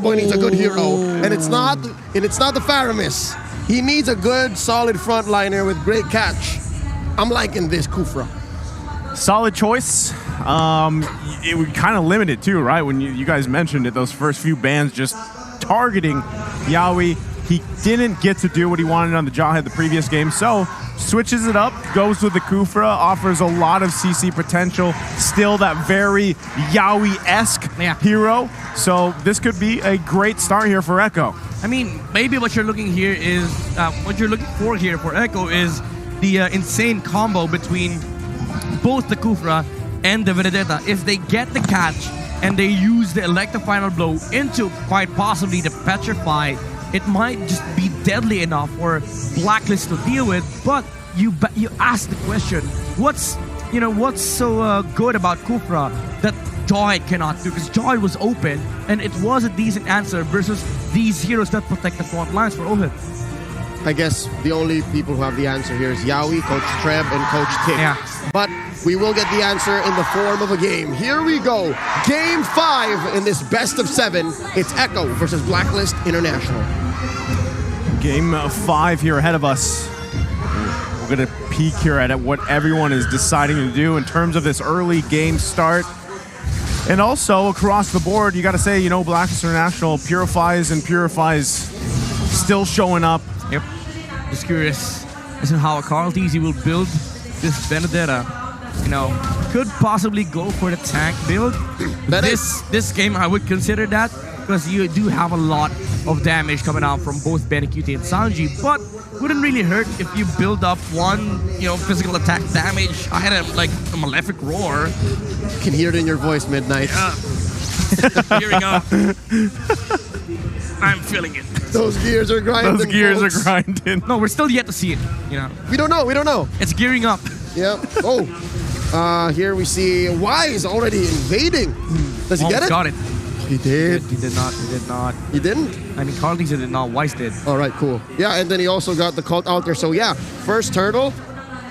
Boy needs a good hero, and it's not the Faramis. He needs a good, solid frontliner with great catch. I'm liking this Kufra. Solid choice. It was kind of limited too, right? When you guys mentioned it, those first few bans just targeting Yawi. He didn't get to do what he wanted on the Jawhead the previous game, so switches it up, goes with the Kufra, offers a lot of CC potential, still that very Yawi-esque hero. So this could be a great start here for Echo. I mean, maybe what you're looking here is, what you're looking for here for Echo is the insane combo between both the Kufra and the Vendetta. If they get the catch and they use the Electro Final Blow into quite possibly the Petrify, it might just be deadly enough for Blacklist to deal with. But you ask the question, what's so good about Kufra that Joy cannot do? Because Joy was open, and it was a decent answer versus these heroes that protect the front lines for Ovid. I guess the only people who have the answer here is Yawi, Coach Treb, and Coach Tick. Yeah. But we will get the answer in the form of a game. Here we go. Game 5 in this best of 7. It's Echo versus Blacklist International. Game 5 here ahead of us. We're going to peek here at what everyone is deciding to do in terms of this early game start. And also across the board, you got to say, Blacklist International purifies still showing up. Yep. Just curious as to how Carl TZ will build this Vendetta. Could possibly go for the tank build. This game, I would consider that, because you do have a lot of damage coming out from both BLCK and Sanji, but wouldn't really hurt if you build up one, physical attack damage. I had a Malefic Roar. You can hear it in your voice, Midnight. Yeah. Gearing up. I'm feeling it. Those gears are grinding. Those gears are grinding. No, we're still yet to see it. We don't know. It's gearing up. Yep. Oh. Here we see Wise already invading. Does he get it? Got it. He did. He did not. He didn't? I mean, Carl TZ did not. Wise did. All right, cool. Yeah, and then he also got the cult out there. So yeah, first turtle,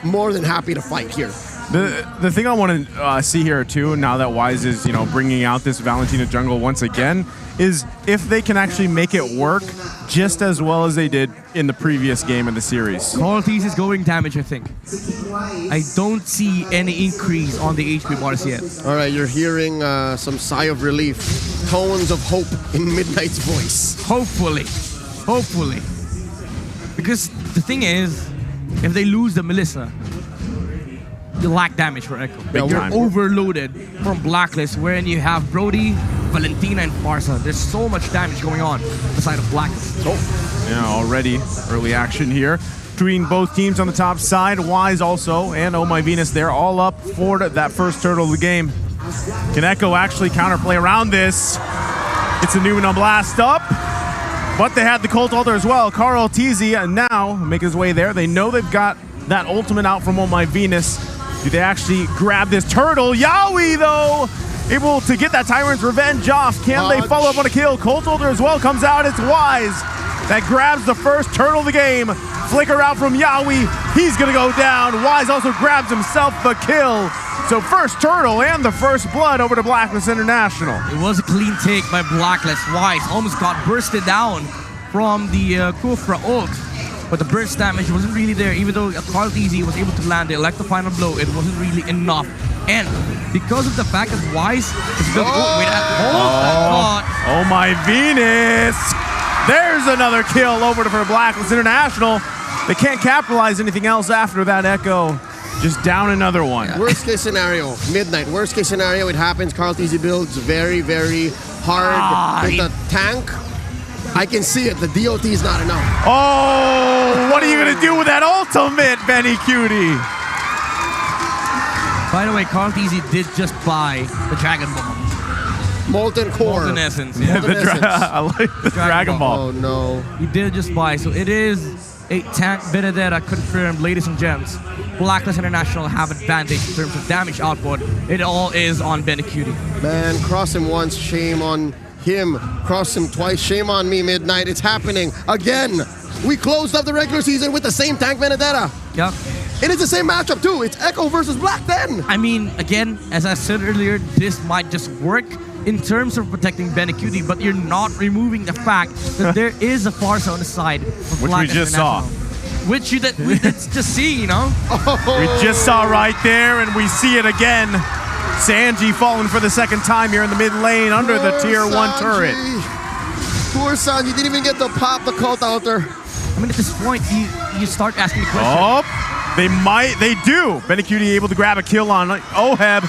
more than happy to fight here. The thing I want to see here too, now that Wise is bringing out this Valentina jungle once again, is if they can actually make it work just as well as they did in the previous game in the series. Carl TZ is going damage, I think. I don't see any increase on the HP bars yet. All right, you're hearing some sigh of relief, tones of hope in Midnight's voice. Hopefully. Because the thing is, if they lose the Melissa, you lack damage for Echo. You're overloaded from Blacklist, wherein you have Brody, Valentina, and Farsa. There's so much damage going on beside of Blacklist. Yeah, already early action here between both teams on the top side. Wise also and Oh My Venus, they're all up for that first turtle of the game. Can Echo actually counterplay around this? It's a Numen on blast up, but they had the Cult Altar as well. Carl TZ now make his way there. They know they've got that ultimate out from Oh My Venus. Do they actually grab this turtle? Yawi, though, able to get that Tyrant's Revenge off. Can they follow up on a kill? Colt Holder as well comes out. It's Wise that grabs the first turtle of the game. Flicker out from Yawi. He's going to go down. Wise also grabs himself the kill. So first turtle and the first blood over to Blacklist International. It was a clean take by Blacklist. Wise almost got bursted down from the Kufra ult. But the burst damage wasn't really there. Even though Carl TZ was able to land the Electro Final Blow, it wasn't really enough. And because of the fact that Wise is built... Oh My Venus! There's another kill over for Blacklist International. They can't capitalize anything else after that. Echo just down another one. Yeah. Worst case scenario, Midnight. Worst case scenario, it happens. Carl TZ builds very, very hard with the tank. I can see it. The DOT is not enough. Oh, what are you going to do with that ultimate, Benny Cutie? By the way, Carl TZ did just buy the Dragon Ball. Molten Core. Molten Essence. Yeah. I like the Dragon Ball. Oh, no. He did just buy. So it is a tank Vendetta confirmed, ladies and gents. Blacklist International have advantage in terms of damage output. It all is on Benny Cutie. Man, cross him once, shame on him. Cross him twice, shame on me, Midnight. It's happening again. We closed up the regular season with the same tank Vendetta. Yep. It is the same matchup too. It's Echo versus Black then. I mean, again, as I said earlier, this might just work in terms of protecting Benecutie, but you're not removing the fact that there is a Farsa on the side of Which Black we just saw. Which we did just see, you know? We just saw right there, and we see it again. Sanji falling for the second time here in the mid lane under the tier 1 turret. Poor Sanji didn't even get to pop the cult altar. I mean, at this point, you start asking the question. Oh, they do. Benecutie able to grab a kill on Oheb.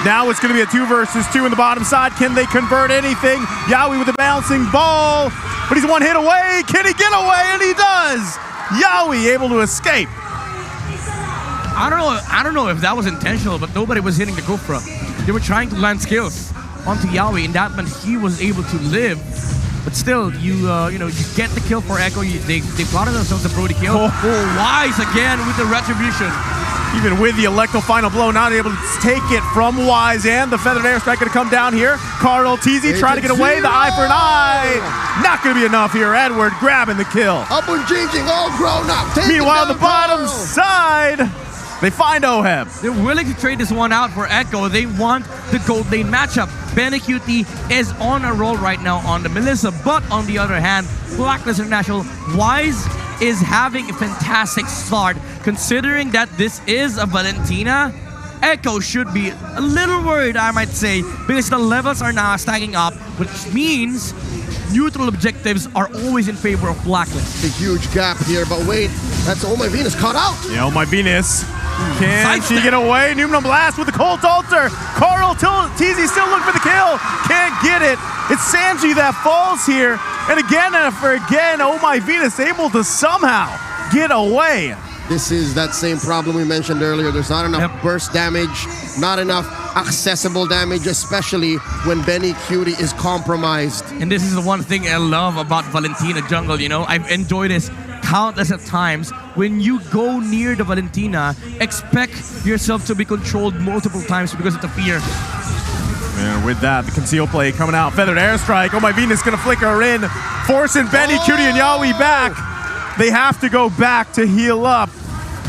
Now it's going to be a 2 versus 2 in the bottom side. Can they convert anything? Yawi with a bouncing ball, but he's 1 hit away. Can he get away? And he does. Yawi able to escape. I don't know if that was intentional, but nobody was hitting the Kufra. They were trying to land skills onto Yawi, and that meant he was able to live. But still, you get the kill for Echo. They plotted themselves a Brody kill. Wise again with the retribution. Even with the Electro final blow, not able to take it from Wise, and the feathered airstrike going to come down here. Carl TZ trying to get away. The eye for an eye. Not going to be enough here. Edward grabbing the kill. Up and changing, all grown up. Meanwhile, the bottom side, they find Oheb. They're willing to trade this one out for Echo. They want the gold lane matchup. Benecutie is on a roll right now on the Melissa, but on the other hand, Blacklist International, Wise is having a fantastic start. Considering that this is a Valentina, Echo should be a little worried, I might say, because the levels are now stacking up, which means neutral objectives are always in favor of Blacklist. A huge gap here, but wait, that's Oh My Venus caught out. Yeah, Oh My Venus. Can she get away? Numenor Blast with the Colt Altar. Carl TZ still looking for the kill. Can't get it. It's Sanji that falls here. And again, after again, Oh My Venus able to somehow get away. This is that same problem we mentioned earlier. There's not enough burst damage, not enough accessible damage, especially when Benecutie is compromised. And this is the one thing I love about Valentina jungle, you know? I've enjoyed this countless of times. When you go near the Valentina, expect yourself to be controlled multiple times because of the fear. And with that, the conceal play coming out. Feathered airstrike. Oh My Venus gonna flicker her in, forcing Benecutie and Yawi back. They have to go back to heal up.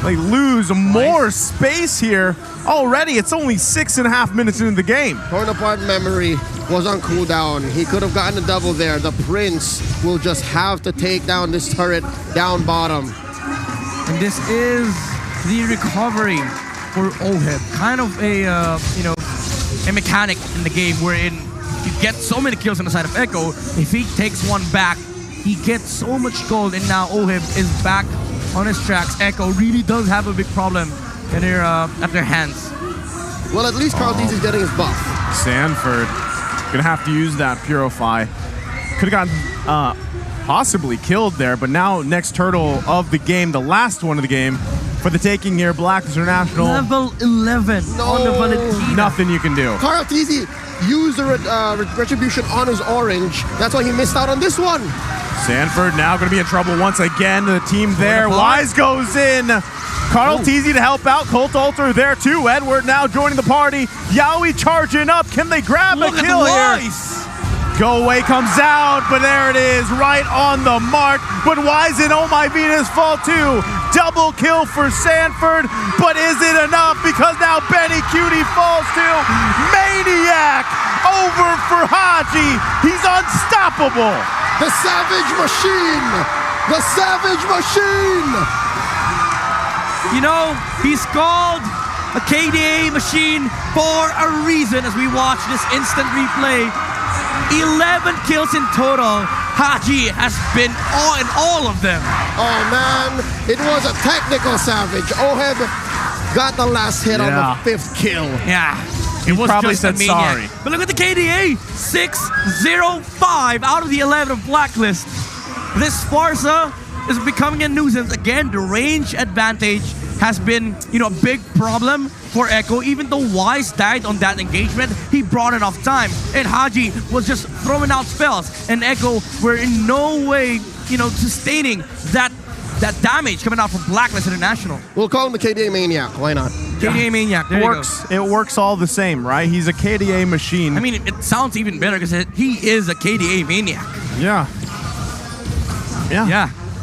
They lose more space here. Already, it's only 6.5 minutes into the game. Torn apart memory was on cooldown. He could have gotten a double there. The Prince will just have to take down this turret down bottom. And this is the recovery for Oheb. Kind of a, a mechanic in the game wherein you get so many kills on the side of Echo. If he takes one back, he gets so much gold, and now Oheb is back on his tracks. Echo really does have a big problem in their, at their hands. Well, at least Carl TZ is getting his buff. Sanford gonna have to use that Purify. Could have gotten possibly killed there, but now next turtle of the game, the last one of the game, for the taking here, Blacklist International. Level 11 on the Valentina. Nothing you can do. Carl TZ used the retribution on his orange. That's why he missed out on this one. Sanford now going to be in trouble once again. The team there. Wise goes in. Carl TZ to help out. Colt Altar there too. Edward now joining the party. Yawi charging up. Can they grab a kill here? Go away comes out, but there it is, right on the mark. But Wise and Oh My Venus fall too. Double kill for Sanford, but is it enough? Because now Benecutie falls too. Maniac over for Haji. He's unstoppable. The Savage Machine! The Savage Machine! You know, he's called a KDA machine for a reason as we watch this instant replay. 11 kills in total. Haji has been in all of them. Oh man, it was a technical Savage. Oheb got the last hit on the 5th kill. Yeah. It was probably just said a maniac. sorry. But look at the KDA, 605 out of the 11 of Blacklist. This Farsa is becoming a nuisance. Again, the range advantage has been, a big problem for Echo. Even though Wise died on that engagement, he brought enough time. And Haji was just throwing out spells. And Echo were in no way, sustaining that damage coming out from Blacklist International. We'll call him the KDA Maniac. Why not? KDA Maniac. There you go. It works all the same, right? He's a KDA machine. I mean, it sounds even better because he is a KDA Maniac. Yeah.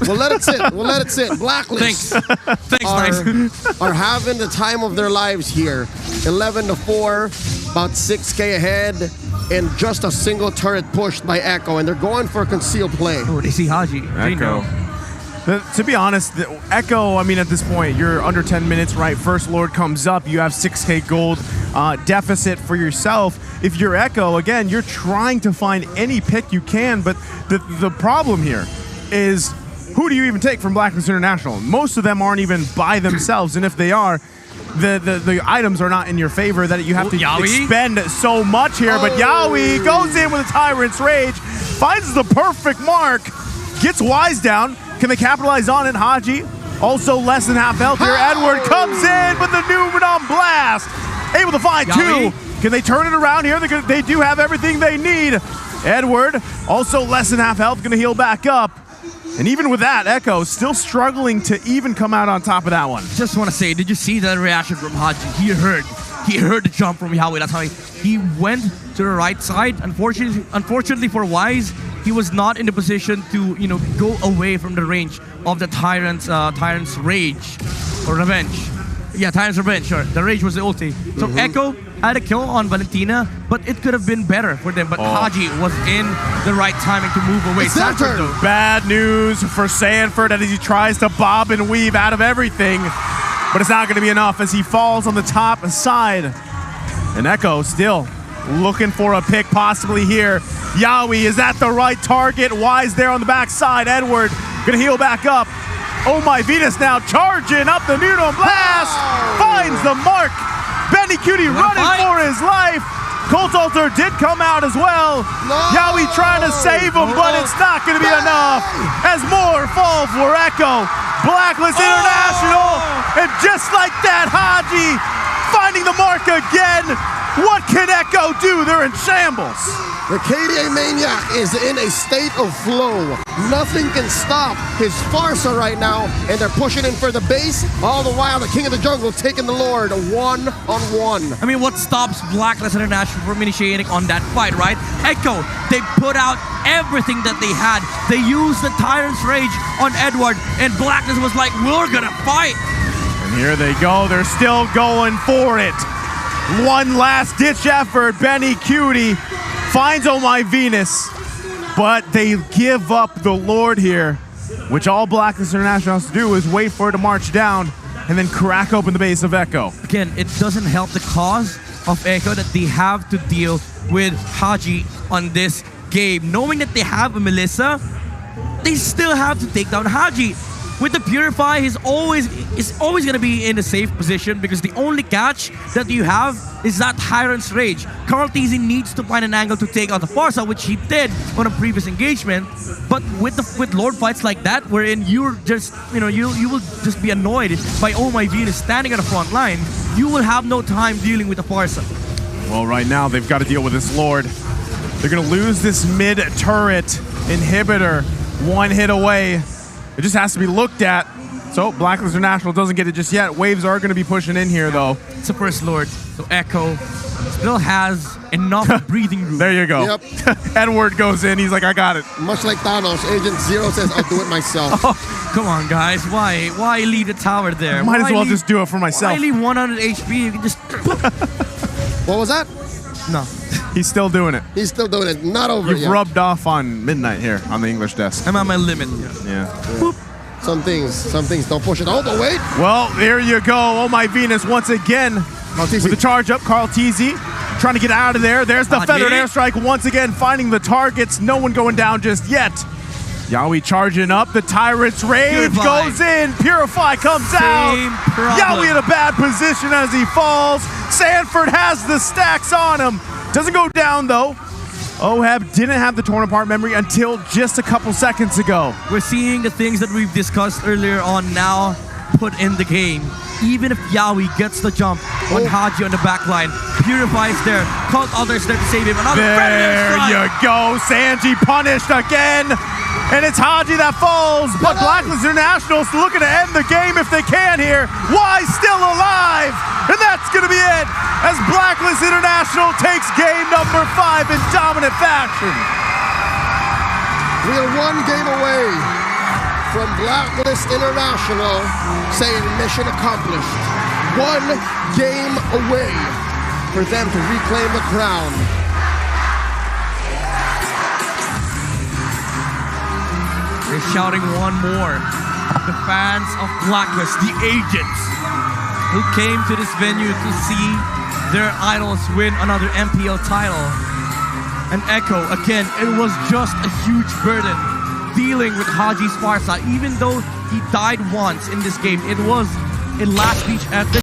We'll let it sit. We'll let it sit. Blacklist Thanks, are having the time of their lives here. 11-4, about 6K ahead. and just a single turret pushed by Echo, and they're going for a concealed play. Oh, they see Haji. They know. To be honest, Echo, I mean, at this point, you're under 10 minutes, right? First Lord comes up. You have 6K gold deficit for yourself. If you're Echo, again, you're trying to find any pick you can, but the problem here is who do you even take from Blacklist International? Most of them aren't even by themselves, and if they are, the items are not in your favor that you have to expend so much here. But Yaoi goes in with a Tyrant's Rage, finds the perfect mark, gets Wise down. Can they capitalize on it? Haji, also less than half health here. Edward comes in with the Numeron Blast. Able to find two. Can they turn it around here? They do have everything they need. Edward, also less than half health, going to heal back up. And even with that, Echo still struggling to even come out on top of that one. Just want to say, did you see that reaction from Haji? He heard the jump from Yaoi. That's how he went to the right side. Unfortunately for Wise, he was not in the position to, go away from the range of the Tyrant's Rage or Revenge. Yeah, Tyrant's Revenge, sure. The Rage was the ulti. So Echo had a kill on Valentina, but it could have been better for them. But Haji was in the right timing to move away. Sanford, though. Bad news for Sanford as he tries to bob and weave out of everything. But it's not going to be enough as he falls on the top side. And Echo still looking for a pick possibly here. Yaoi is at the right target. Wise there on the backside. Edward gonna heal back up. Oh my Venus now charging up the Nuno Blast. Finds the mark. Benny Cutie running for his life. Colt Alter did come out as well. Yaoi trying to save him, but it's not gonna be enough as more fall for Echo. Blacklist International. And just like that, Haji finding the mark again. What can Echo do? They're in shambles. The KDA Maniac is in a state of flow. Nothing can stop his Farsa right now, and they're pushing in for the base. All the while, the King of the Jungle taking the Lord one-on-one. I mean, what stops Blacklist International from initiating on that fight, right? Echo, they put out everything that they had. They used the Tyrant's Rage on Edward, and Blacklist was like, we're gonna fight. And here they go. They're still going for it. One last ditch effort. Benny Cutie finds Oh My Venus, but they give up the Lord here, which all Blacklist International has to do is wait for it to march down and then crack open the base of Echo. Again, it doesn't help the cause of Echo that they have to deal with Haji on this game. Knowing that they have a Melissa, they still have to take down Haji. With the Purify, he's always going to be in a safe position because the only catch that you have is that Tyrant's Rage. Carl Teasy needs to find an angle to take out the Farsa, which he did on a previous engagement. But with Lord fights like that, wherein you're just, you will just be annoyed by Oh My Venus standing at the front line, you will have no time dealing with the Farsa. Well, right now they've got to deal with this Lord. They're going to lose this mid-turret inhibitor. One hit away. It just has to be looked at. So Blacklist International doesn't get it just yet. Waves are going to be pushing in here, though. It's the first Lord. So Echo still has enough breathing room. There you go. Yep. Edward goes in. He's like, I got it. Much like Thanos, Agent Zero says, I'll do it myself. Come on, guys. Why leave the tower there? Might as well just do it for myself. Why leave 100 HP? You can just... What was that? No. He's still doing it. He's still doing it. Not over You've yet. rubbed off on midnight here on the English desk. I'm at my limit. Yeah. Boop. Some things don't push it all the way. Well, there you go. Oh My Venus once again with the charge up. Carl Teasy trying to get out of there. There's the feathered airstrike once again, finding the targets. No one going down just yet. Yaoi charging up. The Tyrant's Rage goes in. Purify comes out. Yaoi in a bad position as he falls. Sanford has the stacks on him. Doesn't go down though. Oheb didn't have the torn apart memory until just a couple seconds ago. We're seeing the things that we've discussed earlier on now put in the game. Even if Yaoi gets the jump on Haji on the back line, Purify's there, Cult Alter's there to save him. Another there you go. Sanji punished again. And it's Haji that falls, but Blacklist International's looking to end the game if they can here. Why still alive? And that's going to be it as Blacklist International takes game number 5 in dominant fashion. We are one game away from Blacklist International saying mission accomplished. One game away for them to reclaim the crown. They're shouting one more. The fans of Blacklist, the agents, who came to this venue to see their idols win another MPL title. And Echo, again, it was just a huge burden dealing with Haji Sparsa. Even though he died once in this game, it was a last-ditch effort.